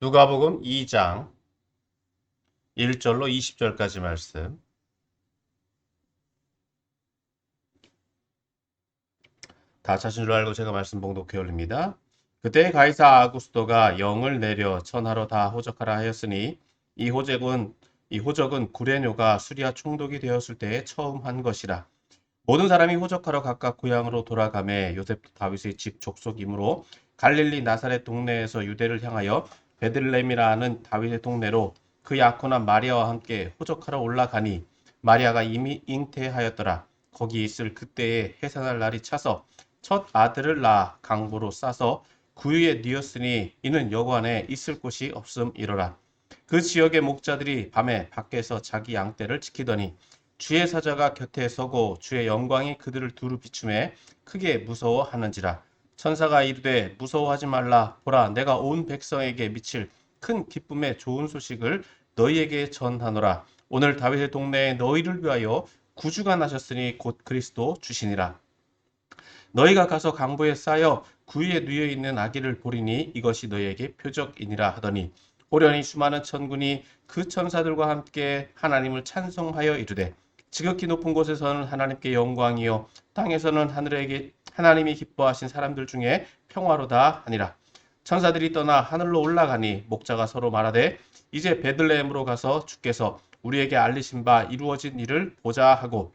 누가복음 2장 1절로 20절까지 말씀. 다 찾은 줄 알고 제가 말씀 봉독해 올립니다. 그때 가이사 아구스도가 영을 내려 천하로 다 호적하라 하였으니 이 호적은 구레뇨가 수리아 총독이 되었을 때에 처음 한 것이라. 모든 사람이 호적하러 각각 고향으로 돌아가매 요셉도 다윗의 집 족속이므로 갈릴리 나사렛 동네에서 유대를 향하여 베들레헴이라 하는 다윗의 동네로 그 약혼한 마리아와 함께 호적하러 올라가니 마리아가 이미 잉태하였더라. 거기 있을 그때에 해산할 날이 차서 첫 아들을 낳아 강보로 싸서 구유에 뉘었으니 이는 여관에 있을 곳이 없음이로라. 그 지역의 목자들이 밤에 밖에서 자기 양떼를 지키더니 주의 사자가 곁에 서고 주의 영광이 그들을 두루 비추매 크게 무서워하는지라. 천사가 이르되 무서워하지 말라. 보라, 내가 온 백성에게 미칠 큰 기쁨의 좋은 소식을 너희에게 전하노라. 오늘 다윗의 동네에 너희를 위하여 구주가 나셨으니 곧 그리스도 주시니라. 너희가 가서 강보에 쌓여 구유에 누워 있는 아기를 보리니 이것이 너희에게 표적이니라 하더니 호련히 수많은 천군이 그 천사들과 함께 하나님을 찬송하여 이르되 지극히 높은 곳에서는 하나님께 영광이요 땅에서는 하나님이 기뻐하신 사람들 중에 평화로다 하니라. 천사들이 떠나 하늘로 올라가니 목자가 서로 말하되 이제 베들레헴으로 가서 주께서 우리에게 알리신 바 이루어진 일을 보자 하고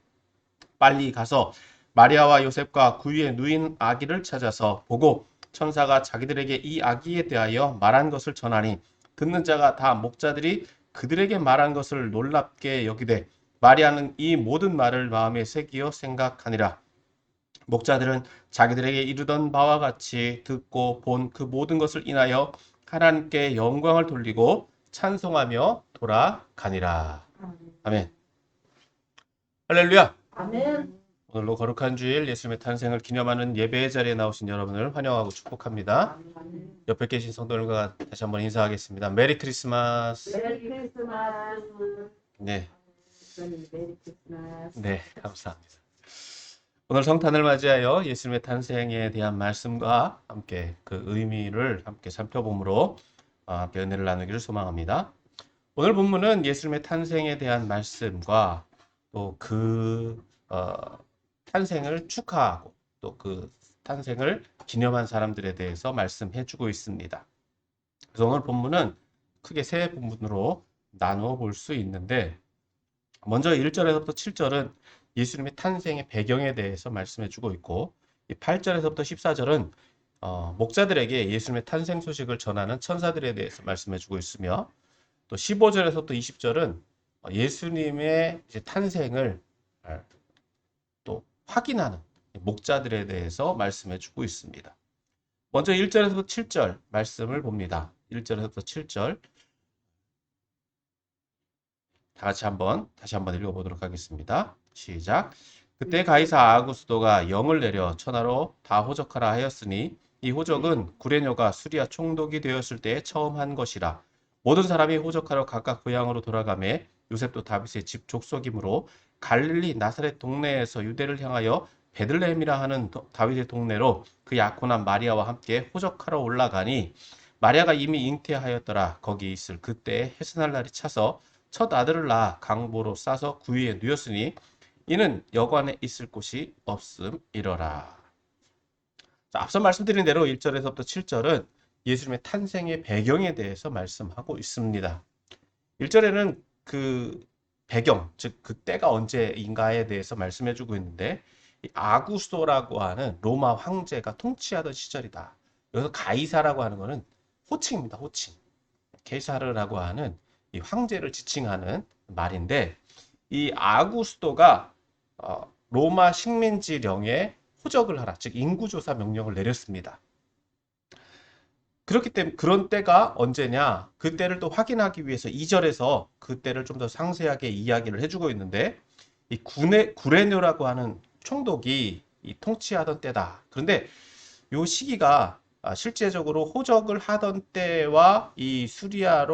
빨리 가서 마리아와 요셉과 구유에 누인 아기를 찾아서 보고 천사가 자기들에게 이 아기에 대하여 말한 것을 전하니 듣는 자가 다 목자들이 그들에게 말한 것을 놀랍게 여기되 마리아는 이 모든 말을 마음에 새기어 생각하니라. 목자들은 자기들에게 이르던 바와 같이 듣고 본 그 모든 것을 인하여 하나님께 영광을 돌리고 찬송하며 돌아가니라. 아멘. 할렐루야. 아멘. 오늘로 거룩한 주일 예수님의 탄생을 기념하는 예배의 자리에 나오신 여러분을 환영하고 축복합니다. 아멘. 옆에 계신 성도님과 다시 한번 인사하겠습니다. 메리 크리스마스. 메리 크리스마스. 네, 메리 크리스마스. 네, 감사합니다. 오늘 성탄을 맞이하여 예수님의 탄생에 대한 말씀과 함께 그 의미를 함께 살펴보므로 함께 은혜를 나누기를 소망합니다. 오늘 본문은 예수님의 탄생에 대한 말씀과 또 그 탄생을 축하하고 또 그 탄생을 기념한 사람들에 대해서 말씀해주고 있습니다. 그래서 오늘 본문은 크게 세 부분으로 나누어 볼 수 있는데 먼저 1절에서부터 7절은 예수님의 탄생의 배경에 대해서 말씀해주고 있고 8절에서부터 14절은 목자들에게 예수님의 탄생 소식을 전하는 천사들에 대해서 말씀해주고 있으며 또 15절에서부터 20절은 예수님의 이제 탄생을 또 확인하는 목자들에 대해서 말씀해주고 있습니다. 먼저 1절에서부터 7절 말씀을 봅니다. 1절에서부터 7절 다시 한번 읽어보도록 하겠습니다. 시작. 그때 가이사 아구스도가 영을 내려 천하로 다 호적하라 하였으니 이 호적은 구레뇨가 수리아 총독이 되었을 때에 처음 한 것이라. 모든 사람이 호적하러 각각 고향으로 돌아가매 요셉도 다윗의 집 족속이므로 갈릴리 나사렛 동네에서 유대를 향하여 베들레헴이라 하는 다윗의 동네로 그 약혼한 마리아와 함께 호적하러 올라가니 마리아가 이미 잉태하였더라. 거기 있을 그때에 해산할 날이 차서 첫 아들을 낳아 강보로 싸서 구유에 누였으니 이는 여관에 있을 곳이 없음이러라. 앞서 말씀드린 대로 1절에서부터 7절은 예수님의 탄생의 배경에 대해서 말씀하고 있습니다. 1절에는 그 배경, 즉 그 때가 언제인가에 대해서 말씀해주고 있는데 아구스도라고 하는 로마 황제가 통치하던 시절이다. 여기서 가이사라고 하는 것은 호칭입니다. 호칭. 게사르라고 하는 이 황제를 지칭하는 말인데 이 아구스도가 로마 식민지령에 호적을 하라, 즉 인구조사 명령을 내렸습니다. 그렇기 때문에 그런 때가 언제냐? 그 때를 또 확인하기 위해서 2절에서 그 때를 좀 더 상세하게 이야기를 해주고 있는데 이 구레뇨라고 하는 총독이 이 통치하던 때다. 그런데 이 시기가 실제적으로 호적을 하던 때와 이 수리아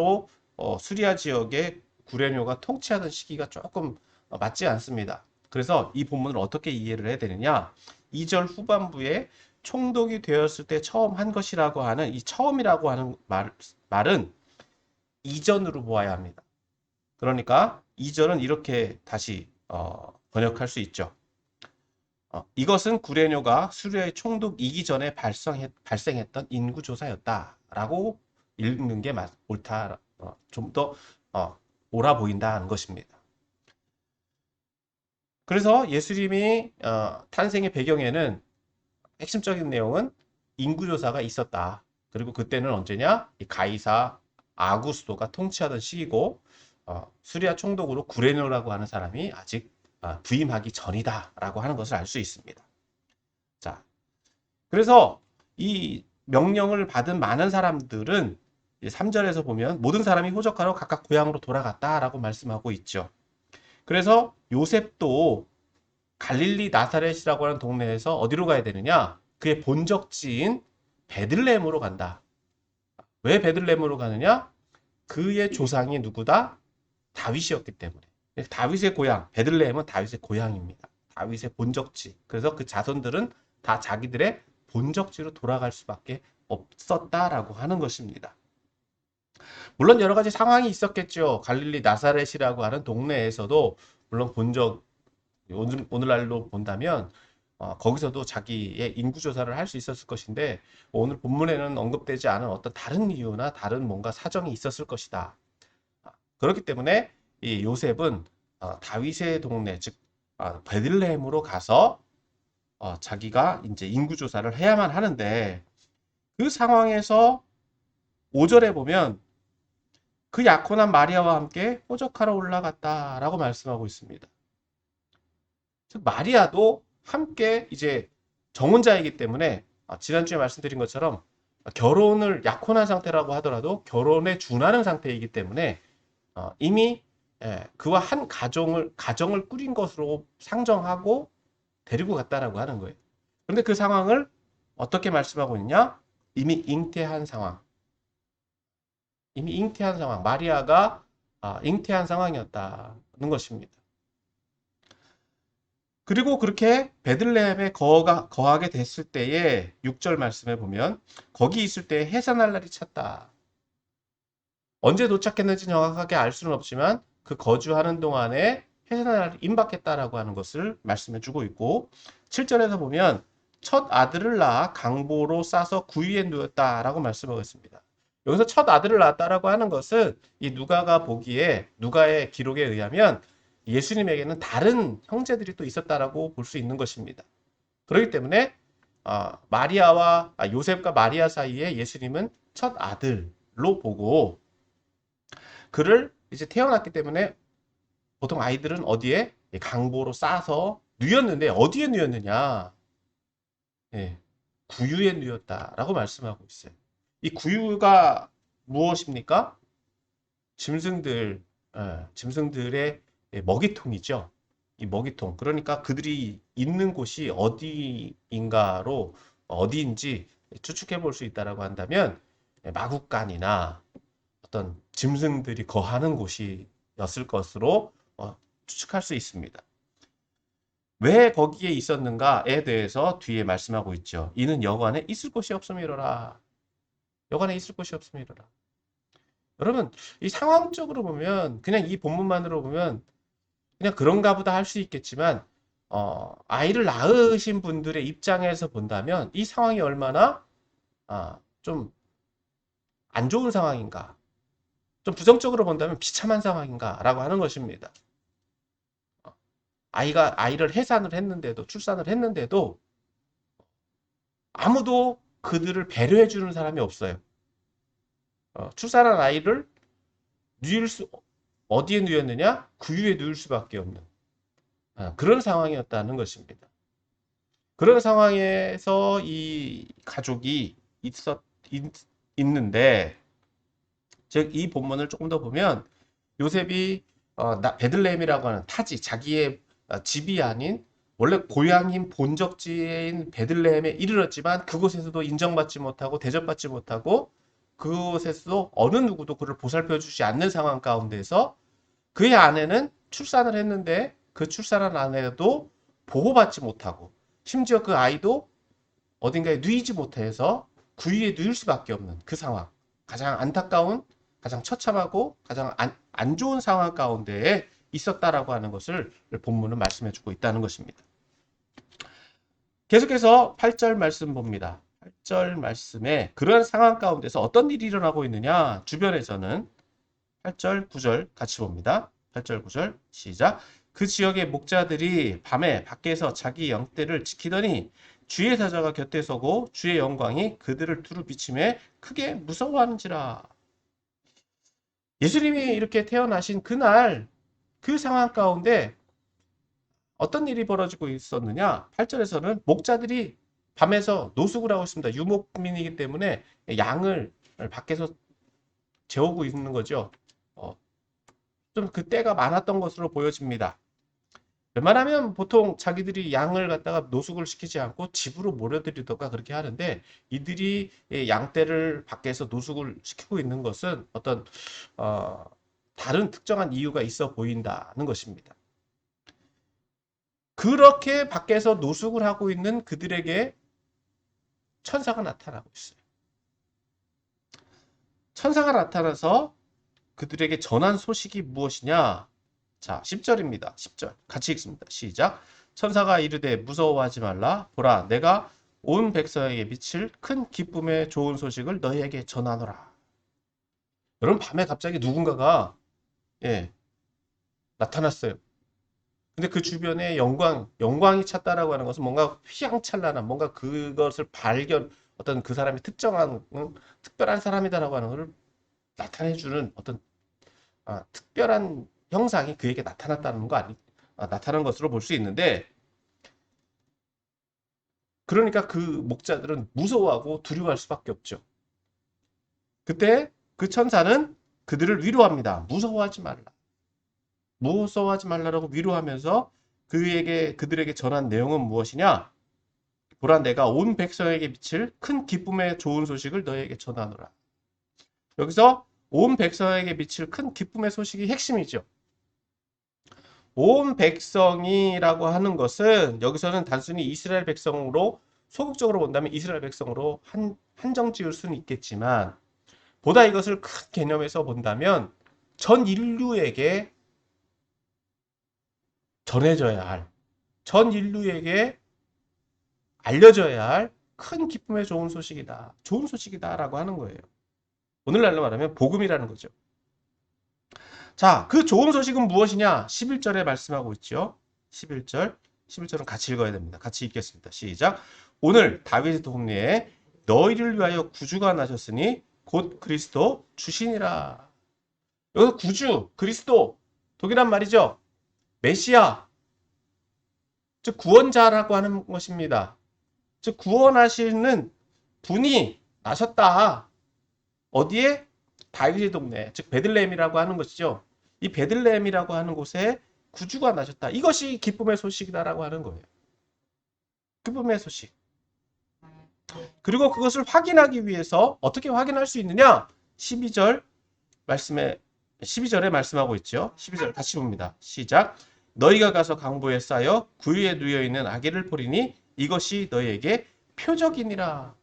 지역의 구레뇨가 통치하던 시기가 조금 맞지 않습니다. 그래서 이 본문을 어떻게 이해를 해야 되느냐? 2절 후반부에 총독이 되었을 때 처음 한 것이라고 하는 이 처음이라고 하는 말은 이전으로 보아야 합니다. 그러니까 이전은 이렇게 다시 번역할 수 있죠. 이것은 구레뇨가 수리아의 총독이기 전에 발생했던 인구조사였다라고 읽는 게 옳다, 좀 더 옳아 보인다는 것입니다. 그래서 예수님이 탄생의 배경에는 핵심적인 내용은 인구조사가 있었다. 그리고 그때는 언제냐? 이 가이사 아구스토가 통치하던 시기고 수리아 총독으로 구레뇨라고 하는 사람이 아직 부임하기 전이다라고 하는 것을 알 수 있습니다. 자, 그래서 이 명령을 받은 많은 사람들은 3절에서 보면 모든 사람이 호적하러 각각 고향으로 돌아갔다라고 말씀하고 있죠. 그래서 요셉도 갈릴리 나사렛이라고 하는 동네에서 어디로 가야 되느냐? 그의 본적지인 베들레헴으로 간다. 왜 베들레헴으로 가느냐? 그의 조상이 누구다? 다윗이었기 때문에. 다윗의 고향, 베들레헴은 다윗의 고향입니다. 다윗의 본적지. 그래서 그 자손들은 다 자기들의 본적지로 돌아갈 수밖에 없었다라고 하는 것입니다. 물론 여러 가지 상황이 있었겠죠. 갈릴리 나사렛이라고 하는 동네에서도 물론 오늘날로 본다면 거기서도 자기의 인구조사를 할 수 있었을 것인데 오늘 본문에는 언급되지 않은 어떤 다른 이유나 다른 뭔가 사정이 있었을 것이다. 그렇기 때문에 이 요셉은 다윗의 동네 즉 베들레헴으로 가서 자기가 이제 인구조사를 해야만 하는데 그 상황에서 5절에 보면 그 약혼한 마리아와 함께 호적하러 올라갔다라고 말씀하고 있습니다. 즉 마리아도 함께 이제 정혼자이기 때문에 지난주에 말씀드린 것처럼 결혼을 약혼한 상태라고 하더라도 결혼에 준하는 상태이기 때문에 이미 그와 한 가정을 꾸린 것으로 상정하고 데리고 갔다라고 하는 거예요. 그런데 그 상황을 어떻게 말씀하고 있냐? 이미 잉태한 상황. 마리아가 잉태한 상황이었다는 것입니다. 그리고 그렇게 베들레헴에 거하게 됐을 때에 6절 말씀에 보면 거기 있을 때 해산할 날이 찼다. 언제 도착했는지 정확하게 알 수는 없지만 그 거주하는 동안에 해산할 날이 임박했다라고 하는 것을 말씀해 주고 있고 7절에서 보면 첫 아들을 낳아 강보로 싸서 구유에 누웠다라고 말씀하고 있습니다. 여기서 첫 아들을 낳았다라고 하는 것은 이 누가가 보기에 누가의 기록에 의하면 예수님에게는 다른 형제들이 또 있었다라고 볼 수 있는 것입니다. 그렇기 때문에 요셉과 마리아 사이에 예수님은 첫 아들로 보고 그를 이제 태어났기 때문에 보통 아이들은 어디에 강보로 싸서 누였는데 어디에 누였느냐? 예, 구유에 누였다라고 말씀하고 있어요. 이 구유가 무엇입니까? 짐승들의 먹이통이죠. 이 먹이통. 그러니까 그들이 있는 곳이 어디인지 추측해 볼 수 있다라고 한다면 마구간이나 어떤 짐승들이 거하는 곳이었을 것으로 추측할 수 있습니다. 왜 거기에 있었는가에 대해서 뒤에 말씀하고 있죠. 이는 여관에 있을 곳이 없음이로라. 여관에 있을 곳이 없음이로라. 여러분, 이 상황적으로 보면 그냥 이 본문만으로 보면 그냥 그런가 보다 할 수 있겠지만 아이를 낳으신 분들의 입장에서 본다면 이 상황이 얼마나 좀 안 좋은 상황인가, 좀 부정적으로 본다면 비참한 상황인가라고 하는 것입니다. 아이를 출산을 했는데도 아무도 그들을 배려해 주는 사람이 없어요. 출산한 아이를 어디에 누였느냐? 구유에 누일 수밖에 없는 그런 상황이었다는 것입니다. 그런 상황에서 이 가족이 있는데, 즉 이 본문을 조금 더 보면 요셉이 베들레헴이라고 하는 타지, 자기의 집이 아닌 원래 고향인 본적지인 베들레헴에 이르렀지만 그곳에서도 인정받지 못하고 대접받지 못하고 그곳에서도 어느 누구도 그를 보살펴 주지 않는 상황 가운데서 그의 아내는 출산을 했는데 그 출산한 아내도 보호받지 못하고 심지어 그 아이도 어딘가에 누이지 못해서 구유에 누일 수밖에 없는 그 상황. 가장 안타까운, 가장 처참하고 가장 안 좋은 상황 가운데에 있었다라고 하는 것을 본문은 말씀해 주고 있다는 것입니다. 계속해서 8절 말씀 봅니다. 8절 말씀에 그런 상황 가운데서 어떤 일이 일어나고 있느냐? 주변에서는 8절, 9절 같이 봅니다. 8절, 9절 시작. 그 지역의 목자들이 밤에 밖에서 자기 영떼를 지키더니 주의 사자가 곁에 서고 주의 영광이 그들을 두루 비침에 크게 무서워하는지라. 예수님이 이렇게 태어나신 그날 그 상황 가운데 어떤 일이 벌어지고 있었느냐? 8절에서는 목자들이 밤에서 노숙을 하고 있습니다. 유목민이기 때문에 양을 밖에서 재우고 있는 거죠. 좀 그 때가 많았던 것으로 보여집니다. 웬만하면 보통 자기들이 양을 갖다가 노숙을 시키지 않고 집으로 몰아들이던가 그렇게 하는데 이들이 양떼를 밖에서 노숙을 시키고 있는 것은 어떤 다른 특정한 이유가 있어 보인다는 것입니다. 그렇게 밖에서 노숙을 하고 있는 그들에게 천사가 나타나고 있어요. 천사가 나타나서 그들에게 전한 소식이 무엇이냐? 자, 10절입니다. 10절. 같이 읽습니다. 시작. 천사가 이르되 무서워하지 말라. 보라, 내가 온 백성에게 미칠 큰 기쁨의 좋은 소식을 너희에게 전하노라. 여러분, 밤에 갑자기 누군가가 나타났어요. 근데 그 주변에 영광이 찼다라고 하는 것은 뭔가 휘황찬란한, 뭔가 그것을 어떤 그 사람이 특정한, 특별한 사람이다라고 하는 것을 나타내주는 어떤 특별한 형상이 그에게 나타났다는 나타난 것으로 볼 수 있는데, 그러니까 그 목자들은 무서워하고 두려워할 수밖에 없죠. 그때 그 천사는 그들을 위로합니다. 무서워하지 말라. 무서워하지 말라라고 위로하면서 그들에게 전한 내용은 무엇이냐? 보라, 내가 온 백성에게 미칠 큰 기쁨의 좋은 소식을 너희에게 전하노라. 여기서 온 백성에게 미칠 큰 기쁨의 소식이 핵심이죠. 온 백성이라고 하는 것은 여기서는 단순히 이스라엘 백성으로 소극적으로 본다면 이스라엘 백성으로 한정 지을 수는 있겠지만 보다 이것을 큰 개념에서 본다면 전 인류에게 전해져야 할, 전 인류에게 알려져야 할 큰 기쁨의 좋은 소식이다. 좋은 소식이다라고 하는 거예요. 오늘날로 말하면 복음이라는 거죠. 자, 그 좋은 소식은 무엇이냐? 11절에 말씀하고 있죠. 11절은 같이 읽어야 됩니다. 같이 읽겠습니다. 시작. 오늘 다윗의 동네에 너희를 위하여 구주가 나셨으니 곧 그리스도 주시니라. 여기서 구주, 그리스도, 독일한 말이죠. 메시아, 즉 구원자라고 하는 것입니다. 즉 구원하시는 분이 나셨다. 어디에? 다윗의 동네, 즉 베들레헴이라고 하는 것이죠. 이 베들레헴이라고 하는 곳에 구주가 나셨다. 이것이 기쁨의 소식이다라고 하는 거예요. 기쁨의 소식. 그리고 그것을 확인하기 위해서 어떻게 확인할 수 있느냐? 12절에 말씀하고 있죠. 12절 같이 봅니다. 시작. 너희가 가서 강보에 쌓여 구유에 누여 있는 아기를 보리니 이것이 너희에게 표적이니라.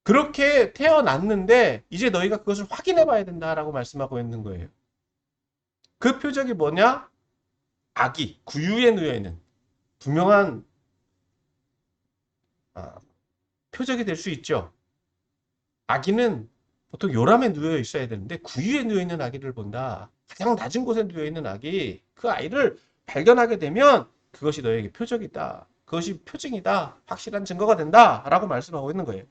그렇게 태어났는데 이제 너희가 그것을 확인해 봐야 된다라고 말씀하고 있는 거예요. 그 표적이 뭐냐? 아기, 구유에 누여 있는 분명한 표적이 될 수 있죠. 아기는 보통 요람에 누워 있어야 되는데 구유에 누워 있는 아기를 본다. 가장 낮은 곳에 누워 있는 아기, 그 아이를 발견하게 되면 그것이 너에게 표적이다. 그것이 표징이다. 확실한 증거가 된다. 라고 말씀하고 있는 거예요.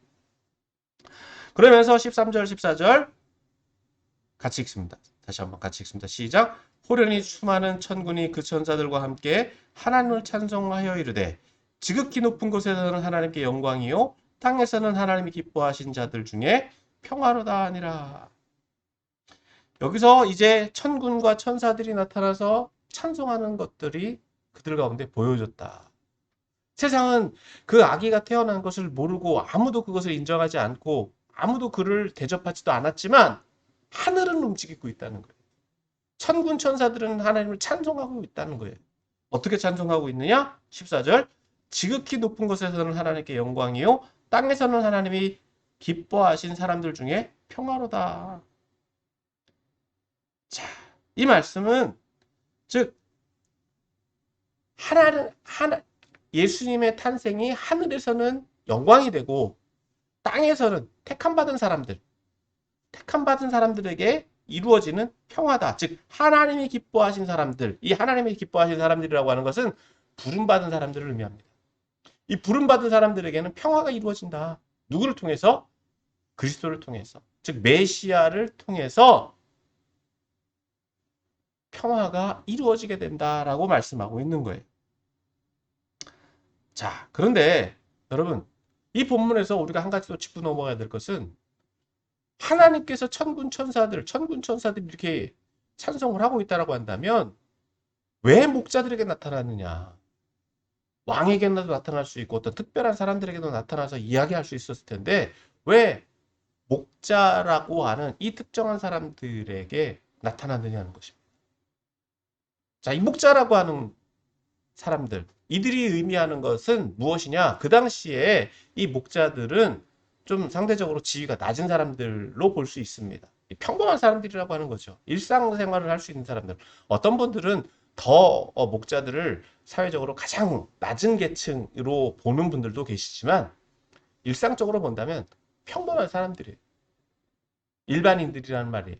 그러면서 13절, 14절 같이 읽습니다. 다시 한번 같이 읽습니다. 시작. 호련히 수많은 천군이 그 천사들과 함께 하나님을 찬송하여 이르되 지극히 높은 곳에서는 하나님께 영광이요 땅에서는 하나님이 기뻐하신 자들 중에 평화로다 하니라. 여기서 이제 천군과 천사들이 나타나서 찬송하는 것들이 그들 가운데 보여졌다. 세상은 그 아기가 태어난 것을 모르고 아무도 그것을 인정하지 않고 아무도 그를 대접하지도 않았지만 하늘은 움직이고 있다는 거예요. 천군 천사들은 하나님을 찬송하고 있다는 거예요. 어떻게 찬송하고 있느냐? 14절. 지극히 높은 곳에서는 하나님께 영광이요 땅에서는 하나님이 기뻐하신 사람들 중에 평화로다. 자, 이 말씀은 즉 예수님의 탄생이 하늘에서는 영광이 되고 땅에서는 택함 받은 사람들에게 이루어지는 평화다. 즉 하나님이 기뻐하신 사람들, 이 하나님이 기뻐하신 사람들이라고 하는 것은 부름받은 사람들을 의미합니다. 이 부름받은 사람들에게는 평화가 이루어진다. 누구를 통해서? 그리스도를 통해서. 즉 메시아를 통해서 평화가 이루어지게 된다라고 말씀하고 있는 거예요. 자, 그런데 여러분, 이 본문에서 우리가 한 가지 더 짚고 넘어가야 될 것은 하나님께서 천군 천사들이 이렇게 찬송을 하고 있다라고 한다면 왜 목자들에게 나타나느냐? 왕에게도 나타날 수 있고 어떤 특별한 사람들에게도 나타나서 이야기할 수 있었을 텐데 왜 목자라고 하는 이 특정한 사람들에게 나타났느냐는 것입니다. 자, 이 목자라고 하는 사람들, 이들이 의미하는 것은 무엇이냐? 그 당시에 이 목자들은 좀 상대적으로 지위가 낮은 사람들로 볼 수 있습니다. 평범한 사람들이라고 하는 거죠. 일상생활을 할 수 있는 사람들. 어떤 분들은 더 목자들을 사회적으로 가장 낮은 계층으로 보는 분들도 계시지만 일상적으로 본다면 평범한 사람들이에요. 일반인들이라는 말이에요.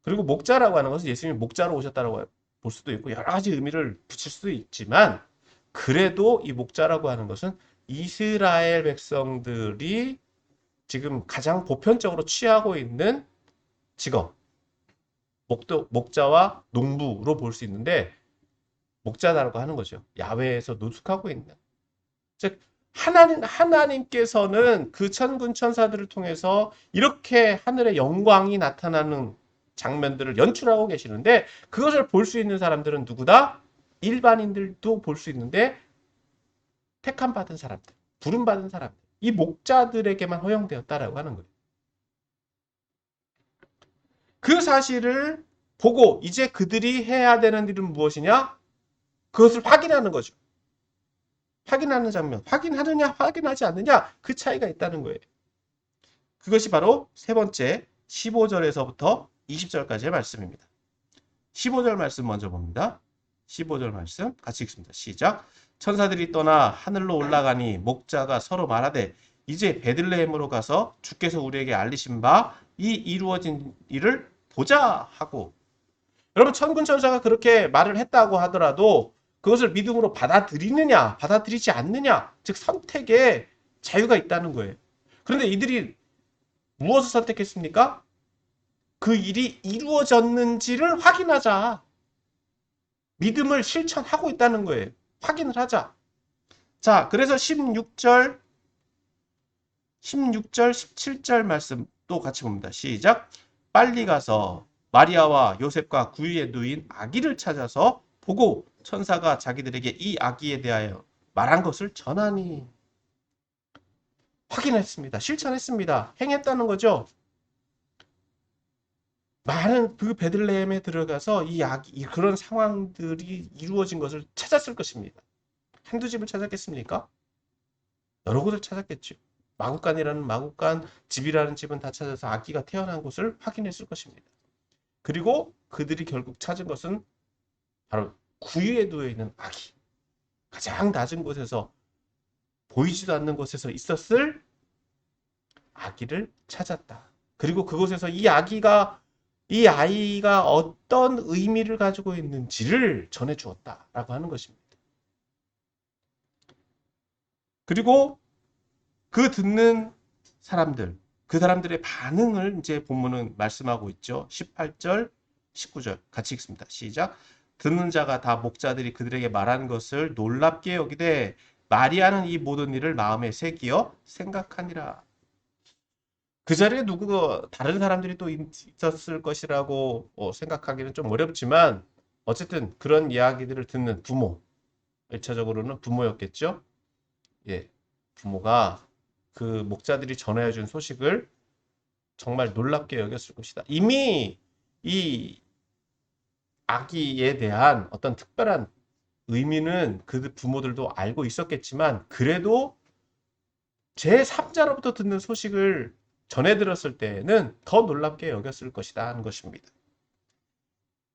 그리고 목자라고 하는 것은 예수님이 목자로 오셨다고 볼 수도 있고 여러 가지 의미를 붙일 수도 있지만 그래도 이 목자라고 하는 것은 이스라엘 백성들이 지금 가장 보편적으로 취하고 있는 직업, 목자와 농부로 볼 수 있는데 목자라고 하는 거죠. 야외에서 노숙하고 있는. 즉 하나님께서는 그 천군 천사들을 통해서 이렇게 하늘의 영광이 나타나는 장면들을 연출하고 계시는데 그것을 볼 수 있는 사람들은 누구다? 일반인들도 볼 수 있는데 택함 받은 사람들, 부름 받은 사람들, 이 목자들에게만 허용되었다라고 하는 거예요. 그 사실을 보고 이제 그들이 해야 되는 일은 무엇이냐? 그것을 확인하는 거죠. 확인하는 장면. 확인하느냐, 확인하지 않느냐, 그 차이가 있다는 거예요. 그것이 바로 세 번째 15절에서부터 20절까지의 말씀입니다. 15절 말씀 먼저 봅니다. 15절 말씀 같이 읽습니다. 시작. 천사들이 떠나 하늘로 올라가니 목자가 서로 말하되 이제 베들레헴으로 가서 주께서 우리에게 알리신 바 이 이루어진 일을 보자 하고. 여러분, 천군 천사가 그렇게 말을 했다고 하더라도 그것을 믿음으로 받아들이느냐 받아들이지 않느냐, 즉 선택에 자유가 있다는 거예요. 그런데 이들이 무엇을 선택했습니까? 그 일이 이루어졌는지를 확인하자. 믿음을 실천하고 있다는 거예요. 확인을 하자. 자, 그래서 16절, 17절 말씀 또 같이 봅니다. 시작. 빨리 가서 마리아와 요셉과 구유에 누인 아기를 찾아서 보고 천사가 자기들에게 이 아기에 대하여 말한 것을 전하니. 확인했습니다. 실천했습니다. 행했다는 거죠. 많은 그 베들레헴에 들어가서 이 아기, 그런 상황들이 이루어진 것을 찾았을 것입니다. 한두 집을 찾았겠습니까? 여러 곳을 찾았겠죠. 마구간 집이라는 집은 다 찾아서 아기가 태어난 곳을 확인했을 것입니다. 그리고 그들이 결국 찾은 것은 바로 구유에 누워 있는 아기. 가장 낮은 곳에서 보이지도 않는 곳에서 있었을 아기를 찾았다. 그리고 그곳에서 이 아이가 어떤 의미를 가지고 있는지를 전해 주었다라고 하는 것입니다. 그리고 그 듣는 사람들, 그 사람들의 반응을 이제 본문은 말씀하고 있죠. 18절, 19절 같이 읽습니다. 시작. 듣는 자가 다 목자들이 그들에게 말한 것을 놀랍게 여기되 마리아는 이 모든 일을 마음에 새기어 생각하니라. 그 자리에 다른 사람들이 또 있었을 것이라고 생각하기는 좀 어렵지만 어쨌든 그런 이야기들을 듣는 부모, 1차적으로는 부모였겠죠. 예, 부모가 그 목자들이 전해준 소식을 정말 놀랍게 여겼을 것이다. 이미 이 아기에 대한 어떤 특별한 의미는 그 부모들도 알고 있었겠지만 그래도 제3자로부터 듣는 소식을 전해 들었을 때에는 더 놀랍게 여겼을 것이다 하는 것입니다.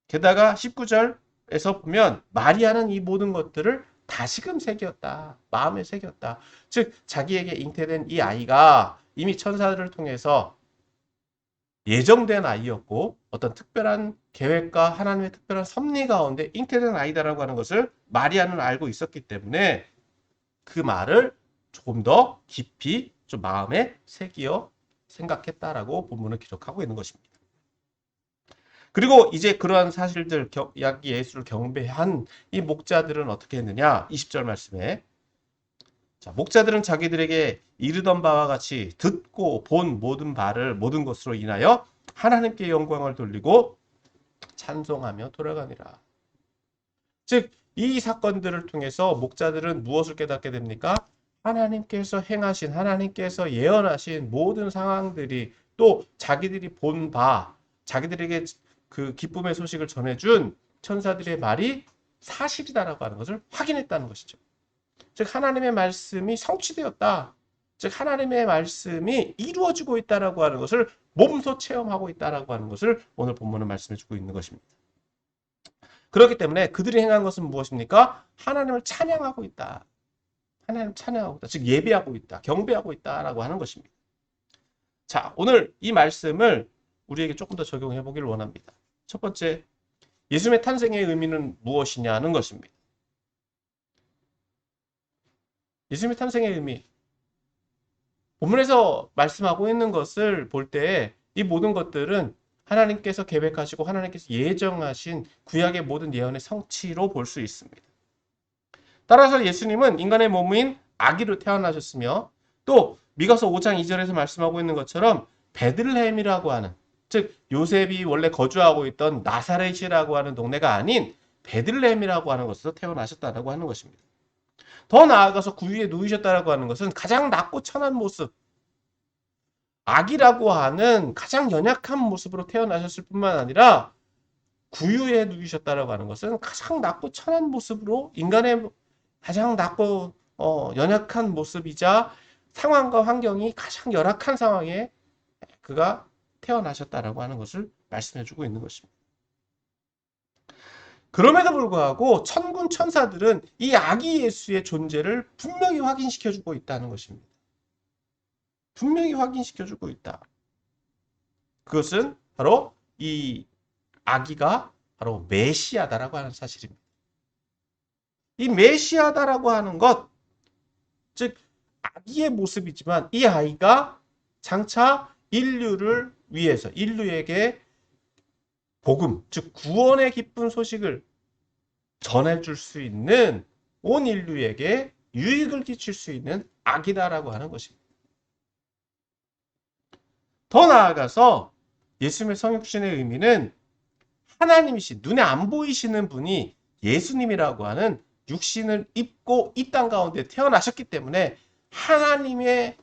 게다가 19절에서 보면 마리아는 이 모든 것들을 다시금 새겼다. 마음에 새겼다. 즉 자기에게 잉태된 이 아이가 이미 천사들을 통해서 예정된 아이였고 어떤 특별한 계획과 하나님의 특별한 섭리 가운데 잉태된 아이다라고 하는 것을 마리아는 알고 있었기 때문에 그 말을 조금 더 깊이 좀 마음에 새기어 생각했다라고 본문을 기록하고 있는 것입니다. 그리고 이제 그러한 사실들, 예수를 경배한 이 목자들은 어떻게 했느냐? 20절 말씀에 자, 목자들은 자기들에게 이르던 바와 같이 듣고 본 모든 것으로 인하여 하나님께 영광을 돌리고 찬송하며 돌아가니라. 즉, 이 사건들을 통해서 목자들은 무엇을 깨닫게 됩니까? 하나님께서 행하신, 하나님께서 예언하신 모든 상황들이 또 자기들이 본 바, 자기들에게 그 기쁨의 소식을 전해준 천사들의 말이 사실이다라고 하는 것을 확인했다는 것이죠. 즉 하나님의 말씀이 성취되었다. 즉 하나님의 말씀이 이루어지고 있다라고 하는 것을 몸소 체험하고 있다라고 하는 것을 오늘 본문은 말씀해 주고 있는 것입니다. 그렇기 때문에 그들이 행한 것은 무엇입니까? 하나님을 찬양하고 있다. 하나님을 찬양하고 있다. 즉 예배하고 있다. 경배하고 있다라고 하는 것입니다. 자, 오늘 이 말씀을 우리에게 조금 더 적용해 보기를 원합니다. 첫 번째, 예수님의 탄생의 의미는 무엇이냐는 것입니다. 예수님의 탄생의 의미. 본문에서 말씀하고 있는 것을 볼 때 이 모든 것들은 하나님께서 계획하시고 하나님께서 예정하신 구약의 모든 예언의 성취로 볼 수 있습니다. 따라서 예수님은 인간의 몸인 아기로 태어나셨으며 또 미가서 5장 2절에서 말씀하고 있는 것처럼 베들레헴이라고 하는 즉 요셉이 원래 거주하고 있던 나사렛이라고 하는 동네가 아닌 베들레헴이라고 하는 곳에서 태어나셨다고 하는 것입니다. 더 나아가서 구유에 누이셨다고 하는 것은 가장 낮고 천한 모습, 아기라고 하는 가장 연약한 모습으로 태어나셨을 뿐만 아니라 구유에 누이셨다고 하는 것은 가장 낮고 천한 모습으로 인간의 가장 낮고 연약한 모습이자 상황과 환경이 가장 열악한 상황에 그가 태어나셨다라고 하는 것을 말씀해주고 있는 것입니다. 그럼에도 불구하고 천군 천사들은 이 아기 예수의 존재를 분명히 확인시켜주고 있다는 것입니다. 분명히 확인시켜주고 있다. 그것은 바로 이 아기가 바로 메시아다라고 하는 사실입니다. 이 메시아다라고 하는 것, 즉 아기의 모습이지만 이 아이가 장차 인류를 위해서 인류에게 복음, 즉 구원의 기쁜 소식을 전해줄 수 있는 온 인류에게 유익을 끼칠 수 있는 아기다라고 하는 것입니다. 더 나아가서 예수님의 성육신의 의미는 하나님이신 눈에 안 보이시는 분이 예수님이라고 하는 육신을 입고 이 땅 가운데 태어나셨기 때문에 하나님의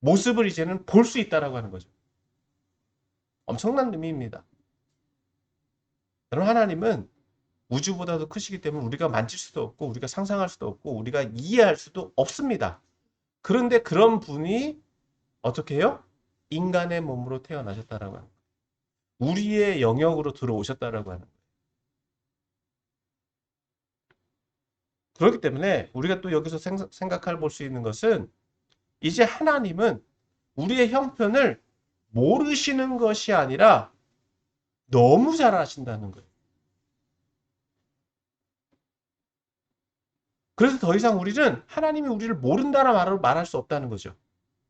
모습을 이제는 볼 수 있다라고 하는 거죠. 엄청난 의미입니다. 여러분 하나님은 우주보다도 크시기 때문에 우리가 만질 수도 없고 우리가 상상할 수도 없고 우리가 이해할 수도 없습니다. 그런데 그런 분이 어떻게 해요? 인간의 몸으로 태어나셨다라고 하는 거예요. 우리의 영역으로 들어오셨다라고 하는 거예요. 그렇기 때문에 우리가 또 여기서 생각할 볼 수 있는 것은 이제 하나님은 우리의 형편을 모르시는 것이 아니라 너무 잘 아신다는 거예요. 그래서 더 이상 우리는 하나님이 우리를 모른다라 말할 수 없다는 거죠.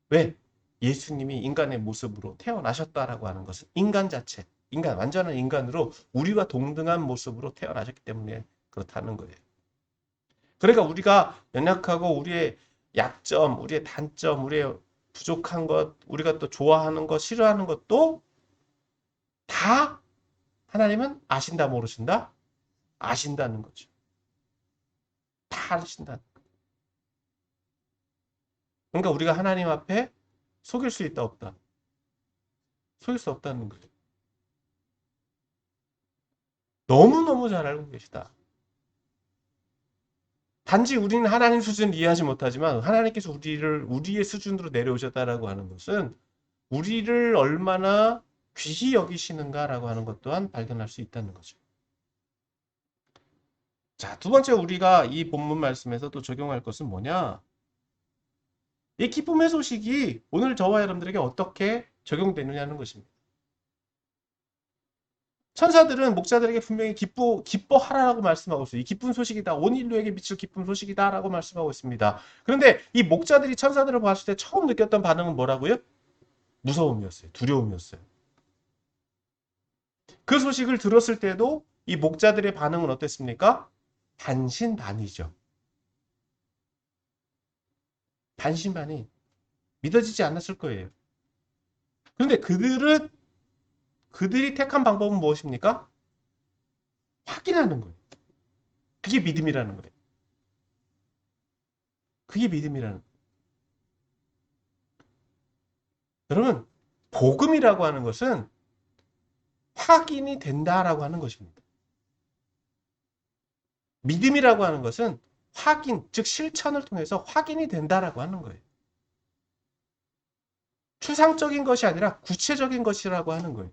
왜? 예수님이 인간의 모습으로 태어나셨다라고 하는 것은 인간 자체, 완전한 인간으로 우리와 동등한 모습으로 태어나셨기 때문에 그렇다는 거예요. 그러니까 우리가 연약하고 우리의 약점, 우리의 단점, 우리의 부족한 것, 우리가 또 좋아하는 것, 싫어하는 것도 다 하나님은 아신다, 모르신다? 아신다는 거죠. 다 아신다. 그러니까 우리가 하나님 앞에 속일 수 있다, 없다? 속일 수 없다는 거예요. 너무너무 잘 알고 계시다. 단지 우리는 하나님 수준을 이해하지 못하지만 하나님께서 우리를 우리의 수준으로 내려오셨다라고 하는 것은 우리를 얼마나 귀히 여기시는가라고 하는 것 또한 발견할 수 있다는 거죠. 자, 두 번째 우리가 이 본문 말씀에서 또 적용할 것은 뭐냐? 이 기쁨의 소식이 오늘 저와 여러분들에게 어떻게 적용되느냐는 것입니다. 천사들은 목자들에게 분명히 기뻐하라고 말씀하고 있어요. 이 기쁜 소식이다. 온 인류에게 미칠 기쁜 소식이다라고 말씀하고 있습니다. 그런데 이 목자들이 천사들을 봤을 때 처음 느꼈던 반응은 뭐라고요? 무서움이었어요. 두려움이었어요. 그 소식을 들었을 때도 이 목자들의 반응은 어땠습니까? 반신반의죠. 반신반의. 믿어지지 않았을 거예요. 그런데 그들이 택한 방법은 무엇입니까? 확인하는 거예요. 그게 믿음이라는 거예요. 그게 믿음이라는 거예요. 여러분, 복음이라고 하는 것은 확인이 된다라고 하는 것입니다. 믿음이라고 하는 것은 확인, 즉 실천을 통해서 확인이 된다라고 하는 거예요. 추상적인 것이 아니라 구체적인 것이라고 하는 거예요.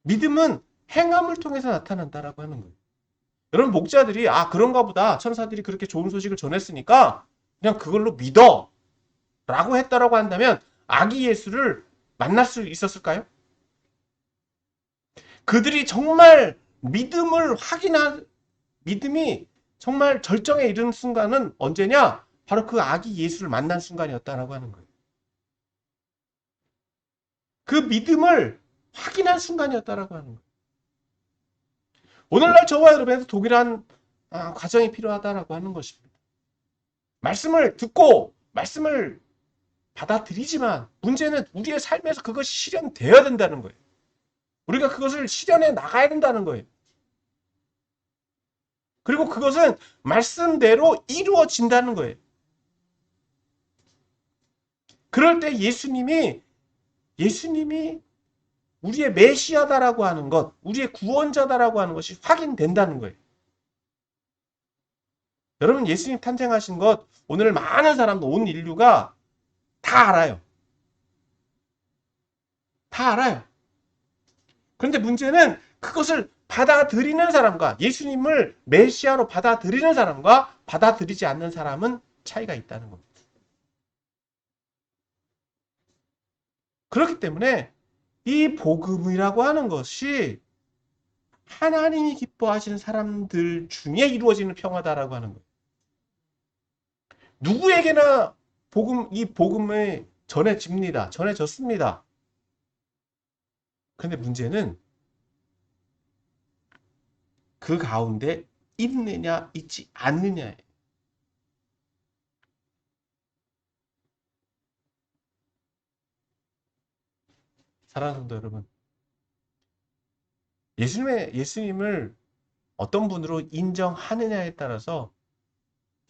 믿음은 행함을 통해서 나타난다라고 하는 거예요. 여러분 목자들이 그런가 보다 천사들이 그렇게 좋은 소식을 전했으니까 그냥 그걸로 믿어 라고 했다라고 한다면 아기 예수를 만날 수 있었을까요? 그들이 정말 믿음이 정말 절정에 이른 순간은 언제냐? 바로 그 아기 예수를 만난 순간이었다라고 하는 거예요. 그 믿음을 확인한 순간이었다라고 하는 거예요. 오늘날 저와 여러분에서 동일한 과정이 필요하다라고 하는 것입니다. 말씀을 듣고 말씀을 받아들이지만 문제는 우리의 삶에서 그것이 실현되어야 된다는 거예요. 우리가 그것을 실현해 나가야 된다는 거예요. 그리고 그것은 말씀대로 이루어진다는 거예요. 그럴 때 예수님이 우리의 메시아다라고 하는 것, 우리의 구원자다라고 하는 것이 확인된다는 거예요. 여러분 예수님 탄생하신 것 오늘 많은 사람들, 온 인류가 다 알아요. 다 알아요. 그런데 문제는 그것을 받아들이는 사람과 예수님을 메시아로 받아들이는 사람과 받아들이지 않는 사람은 차이가 있다는 겁니다. 그렇기 때문에 이 복음이라고 하는 것이 하나님이 기뻐하시는 사람들 중에 이루어지는 평화다라고 하는 거예요. 누구에게나 이 복음을 전해졌습니다. 그런데 문제는 그 가운데 있느냐 있지 않느냐예요. 사랑하는 성도 여러분, 예수님을 어떤 분으로 인정하느냐에 따라서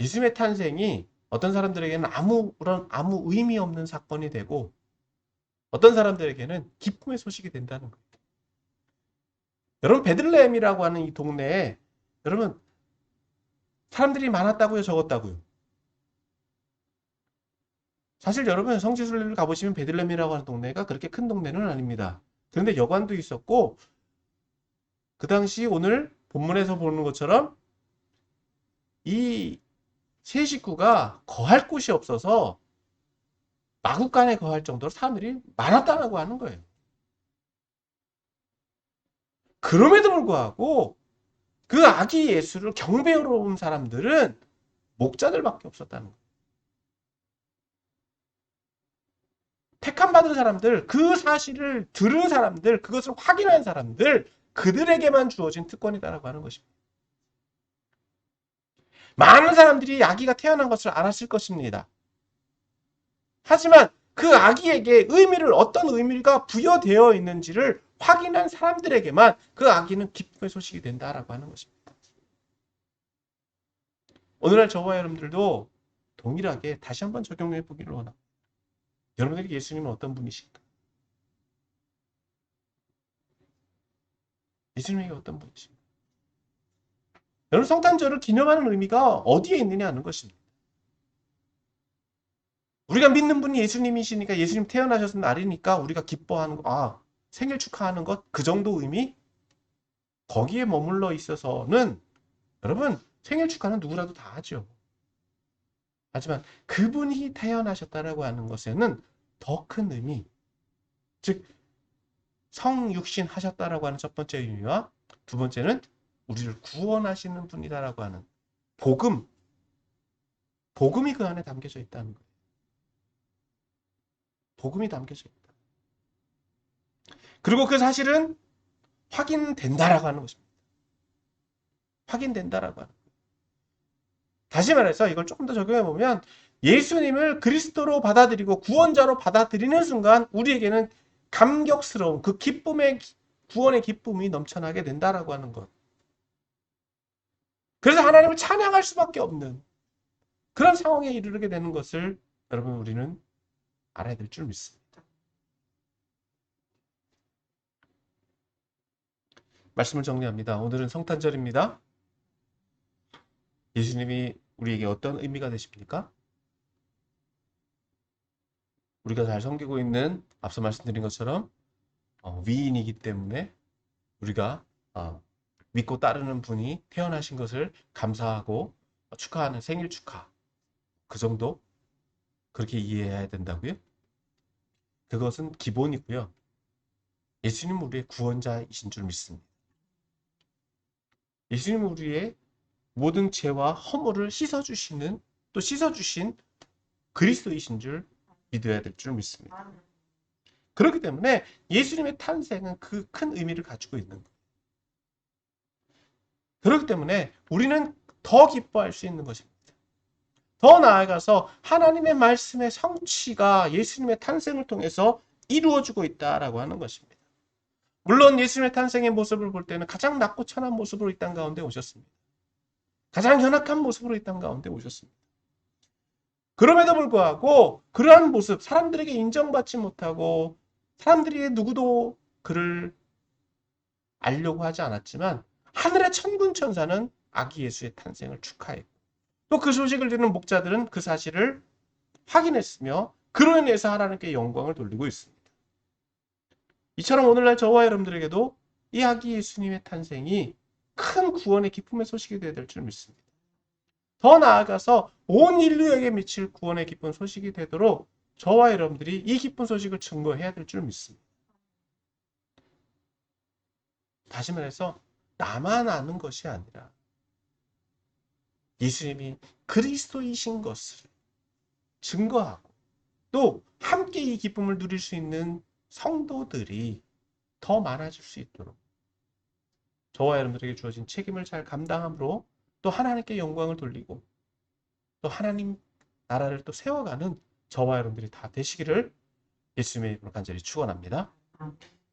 예수님의 탄생이 어떤 사람들에게는 아무 의미 없는 사건이 되고 어떤 사람들에게는 기쁨의 소식이 된다는 거예요. 여러분 베들레헴이라고 하는 이 동네에 여러분 사람들이 많았다고요, 적었다고요? 사실 여러분 성지순례를 가보시면 베들레헴이라고 하는 동네가 그렇게 큰 동네는 아닙니다. 그런데 여관도 있었고 그 당시 오늘 본문에서 보는 것처럼 이 세 식구가 거할 곳이 없어서 마구간에 거할 정도로 사람들이 많았다고 하는 거예요. 그럼에도 불구하고 그 아기 예수를 경배하러 온 사람들은 목자들밖에 없었다는 거예요. 택함 받은 사람들, 그 사실을 들은 사람들, 그것을 확인한 사람들, 그들에게만 주어진 특권이다라고 하는 것입니다. 많은 사람들이 아기가 태어난 것을 알았을 것입니다. 하지만 그 아기에게 어떤 의미가 부여되어 있는지를 확인한 사람들에게만 그 아기는 기쁨의 소식이 된다라고 하는 것입니다. 오늘날 저와 여러분들도 동일하게 다시 한번 적용해 보기를 원합니다. 여러분들이 예수님은 어떤 분이실까? 예수님이 어떤 분이십니까? 여러분 성탄절을 기념하는 의미가 어디에 있느냐 하는 것입니다. 우리가 믿는 분이 예수님이시니까 예수님 태어나셨던 날이니까 우리가 기뻐하는 거, 생일 축하하는 것, 그 정도 의미? 거기에 머물러 있어서는 여러분 생일 축하는 누구라도 다 하죠. 하지만 그분이 태어나셨다라고 하는 것에는 더 큰 의미, 즉 성육신 하셨다라고 하는 첫 번째 의미와 두 번째는 우리를 구원하시는 분이다라고 하는 복음이 그 안에 담겨져 있다는 거예요. 복음이 담겨져 있다. 그리고 그 사실은 확인된다라고 하는 것입니다. 확인된다라고 하는 거예요. 다시 말해서 이걸 조금 더 적용해 보면 예수님을 그리스도로 받아들이고 구원자로 받아들이는 순간 우리에게는 감격스러운 그 기쁨의 구원의 기쁨이 넘쳐나게 된다라고 하는 것. 그래서 하나님을 찬양할 수밖에 없는 그런 상황에 이르게 되는 것을 여러분 우리는 알아야 될 줄 믿습니다. 말씀을 정리합니다. 오늘은 성탄절입니다. 예수님이 우리에게 어떤 의미가 되십니까? 우리가 잘 섬기고 있는 앞서 말씀드린 것처럼 위인이기 때문에 우리가 믿고 따르는 분이 태어나신 것을 감사하고 축하하는 생일 축하. 그 정도? 그렇게 이해해야 된다고요? 그것은 기본이고요. 예수님은 우리의 구원자이신 줄 믿습니다. 예수님은 우리의 모든 죄와 허물을 씻어주시는 또 씻어주신 그리스도이신 줄 믿어야 될 줄 믿습니다. 그렇기 때문에 예수님의 탄생은 그 큰 의미를 가지고 있는 거예요. 그렇기 때문에 우리는 더 기뻐할 수 있는 것입니다. 더 나아가서 하나님의 말씀의 성취가 예수님의 탄생을 통해서 이루어지고 있다라고 하는 것입니다. 물론 예수님의 탄생의 모습을 볼 때는 가장 낮고 천한 모습으로 이 땅 가운데 오셨습니다. 가장 연약한 모습으로 이 땅 가운데 오셨습니다. 그럼에도 불구하고 그러한 모습, 사람들에게 인정받지 못하고 사람들이 누구도 그를 알려고 하지 않았지만 하늘의 천군 천사는 아기 예수의 탄생을 축하했고 또 그 소식을 듣는 목자들은 그 사실을 확인했으며 그로 인해서 하나님께 영광을 돌리고 있습니다. 이처럼 오늘날 저와 여러분들에게도 이 아기 예수님의 탄생이 큰 구원의 기쁨의 소식이 되어야 될 줄 믿습니다. 더 나아가서 온 인류에게 미칠 구원의 기쁜 소식이 되도록 저와 여러분들이 이 기쁜 소식을 증거해야 될 줄 믿습니다. 다시 말해서 나만 아는 것이 아니라 예수님이 그리스도이신 것을 증거하고 또 함께 이 기쁨을 누릴 수 있는 성도들이 더 많아질 수 있도록 저와 여러분들에게 주어진 책임을 잘 감당함으로 또 하나님께 영광을 돌리고 또 하나님 나라를 또 세워가는 저와 여러분들이 다 되시기를 예수님의 이름으로 간절히 축원합니다.